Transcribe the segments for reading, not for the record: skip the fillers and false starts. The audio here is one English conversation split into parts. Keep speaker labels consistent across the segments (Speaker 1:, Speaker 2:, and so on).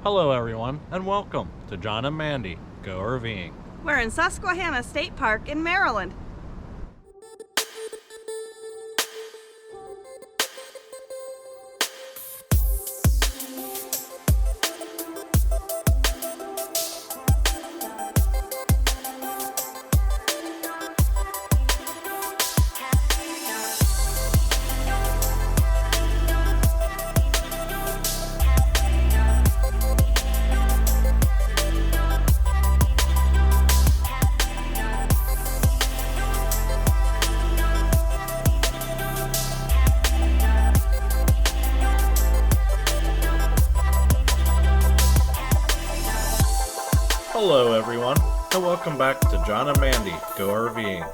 Speaker 1: Hello everyone, and welcome to John and Mandy Go RVing.
Speaker 2: We're in Susquehanna State Park in Maryland.
Speaker 1: Hello everyone, and welcome back to John and Mandy Go RVing.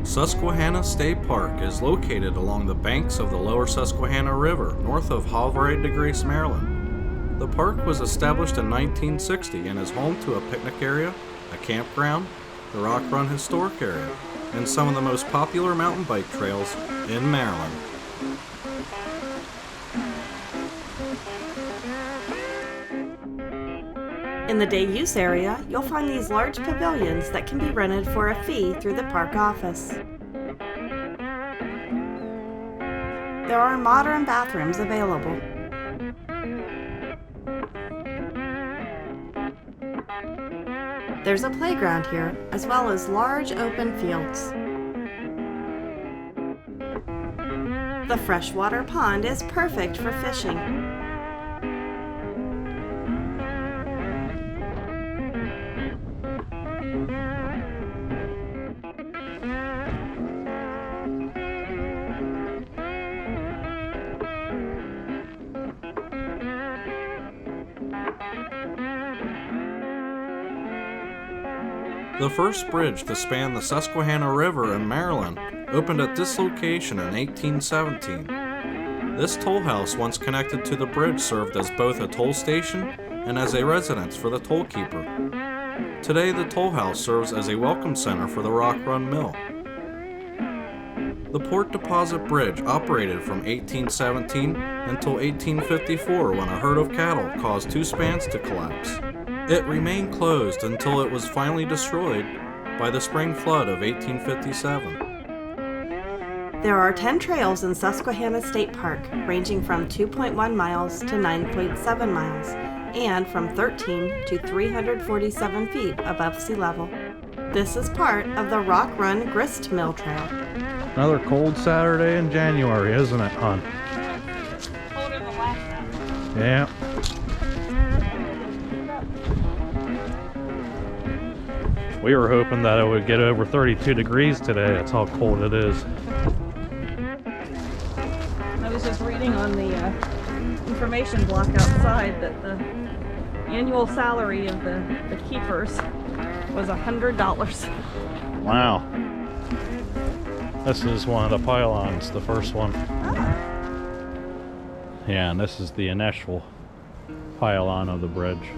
Speaker 1: Susquehanna State Park is located along the banks of the lower Susquehanna River, north of Havre De Grace, Maryland. The park was established in 1960 and is home to a picnic area, a campground, the Rock Run Historic Area, and some of the most popular mountain bike trails in Maryland.
Speaker 2: In the day use area, you'll find these large pavilions that can be rented for a fee through the park office. There are modern bathrooms available. There's a playground here, as well as large open fields. The freshwater pond is perfect for fishing.
Speaker 1: The first bridge to span the Susquehanna River in Maryland opened at this location in 1817. This toll house, once connected to the bridge, served as both a toll station and as a residence for the toll keeper. Today, the toll house serves as a welcome center for the Rock Run Mill. The Port Deposit Bridge operated from 1817 until 1854 when a herd of cattle caused two spans to collapse. It remained closed until it was finally destroyed by the spring flood of 1857.
Speaker 2: There are 10 trails in Susquehanna State Park, ranging from 2.1 miles to 9.7 miles, and from 13 to 347 feet above sea level. This is part of the Rock Run Grist Mill Trail.
Speaker 1: Another cold Saturday in January, isn't it, hon?
Speaker 2: Colder than last time.
Speaker 1: Yeah. We were hoping that it would get over 32 degrees today. That's how cold it is.
Speaker 2: I was just reading on the information block outside that the annual salary of the keepers was $100.
Speaker 1: Wow. This is one of the pylons, the first one.
Speaker 2: Ah.
Speaker 1: Yeah, and this is the initial pylon of the bridge.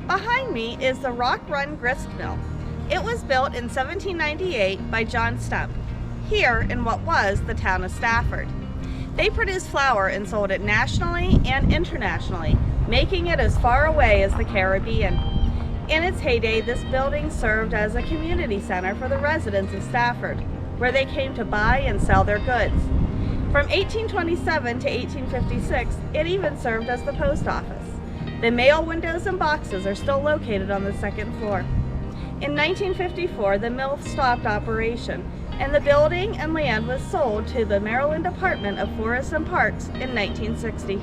Speaker 2: Behind me is the Rock Run Grist Mill. It was built in 1798 by John Stump, here in what was the town of Stafford. They produced flour and sold it nationally and internationally, making it as far away as the Caribbean. In its heyday, this building served as a community center for the residents of Stafford, where they came to buy and sell their goods. From 1827 to 1856, it even served as the post office. The mail windows and boxes are still located on the second floor. In 1954, the mill stopped operation, and the building and land was sold to the Maryland Department of Forests and Parks in 1960.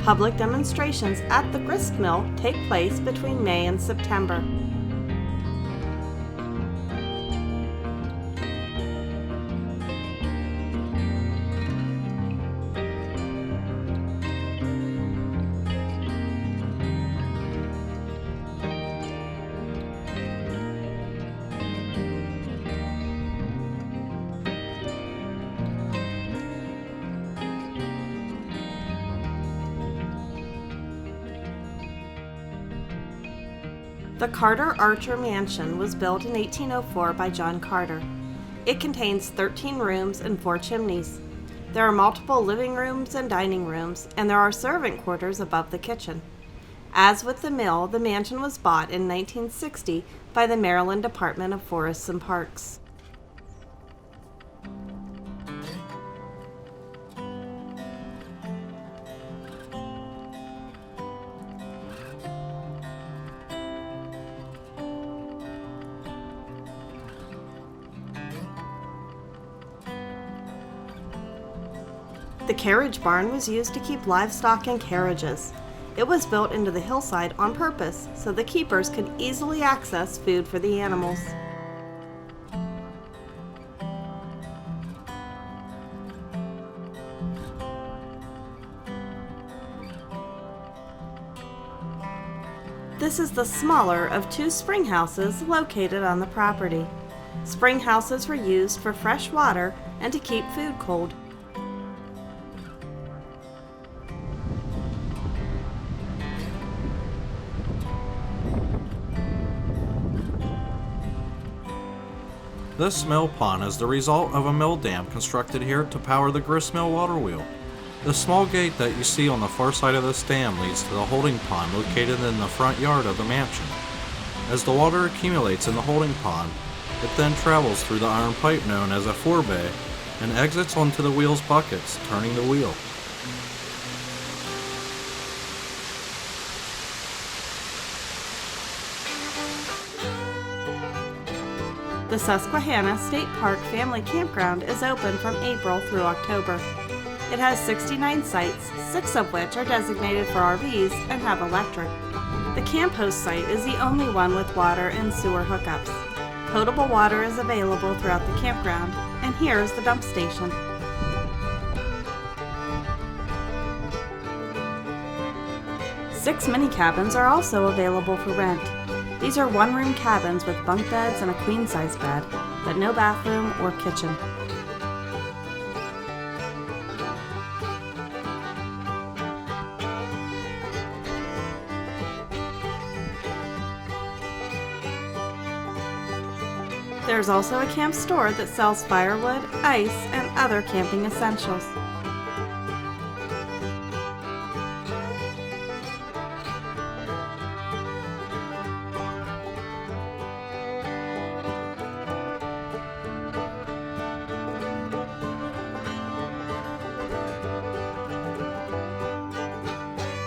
Speaker 2: Public demonstrations at the grist mill take place between May and September. The Carter Archer Mansion was built in 1804 by John Carter. It contains 13 rooms and 4 chimneys. There are multiple living rooms and dining rooms, and there are servant quarters above the kitchen. As with the mill, the mansion was bought in 1960 by the Maryland Department of Forests and Parks. The carriage barn was used to keep livestock in carriages. It was built into the hillside on purpose so the keepers could easily access food for the animals. This is the smaller of 2 spring houses located on the property. Spring houses were used for fresh water and to keep food cold.
Speaker 1: This mill pond is the result of a mill dam constructed here to power the grist mill water wheel. The small gate that you see on the far side of this dam leads to the holding pond located in the front yard of the mansion. As the water accumulates in the holding pond, it then travels through the iron pipe known as a forebay and exits onto the wheel's buckets, turning the wheel.
Speaker 2: The Susquehanna State Park Family Campground is open from April through October. It has 69 sites, 6 of which are designated for RVs and have electric. The camp host site is the only one with water and sewer hookups. Potable water is available throughout the campground, and here is the dump station. Six mini cabins are also available for rent. These are one-room cabins with bunk beds and a queen-size bed, but no bathroom or kitchen. There's also a camp store that sells firewood, ice, and other camping essentials.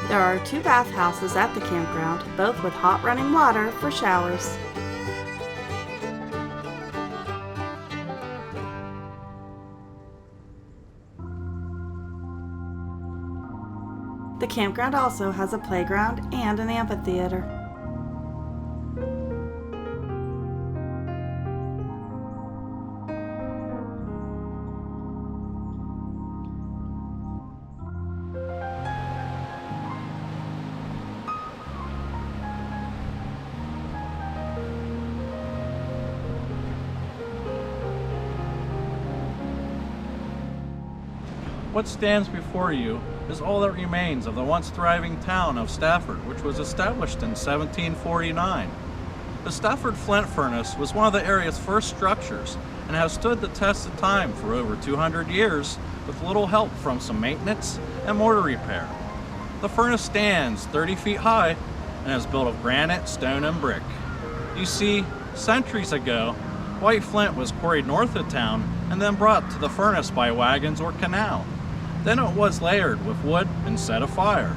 Speaker 2: There are 2 bathhouses at the campground, both with hot running water for showers. The campground also has a playground and an amphitheater.
Speaker 1: What stands before you is all that remains of the once thriving town of Stafford, which was established in 1749. The Stafford Flint Furnace was one of the area's first structures and has stood the test of time for over 200 years with little help from some maintenance and mortar repair. The furnace stands 30 feet high and is built of granite, stone, and brick. You see, centuries ago, white flint was quarried north of town and then brought to the furnace by wagons or canal. Then it was layered with wood and set afire.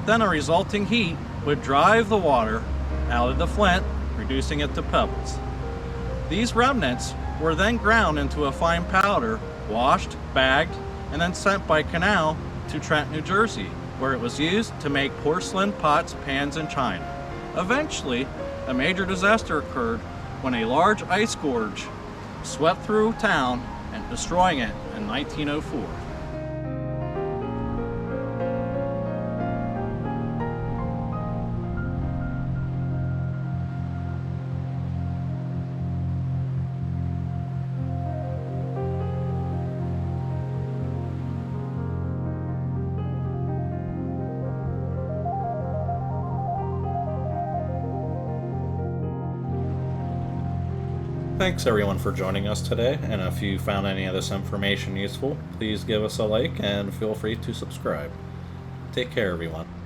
Speaker 1: Then a resulting heat would drive the water out of the flint, reducing it to pebbles. These remnants were then ground into a fine powder, washed, bagged, and then sent by canal to Trent, New Jersey, where it was used to make porcelain, pots, pans, and china. Eventually, a major disaster occurred when a large ice gorge swept through town and destroying it in 1904. Thanks everyone for joining us today, and if you found any of this information useful, please give us a like and feel free to subscribe. Take care everyone.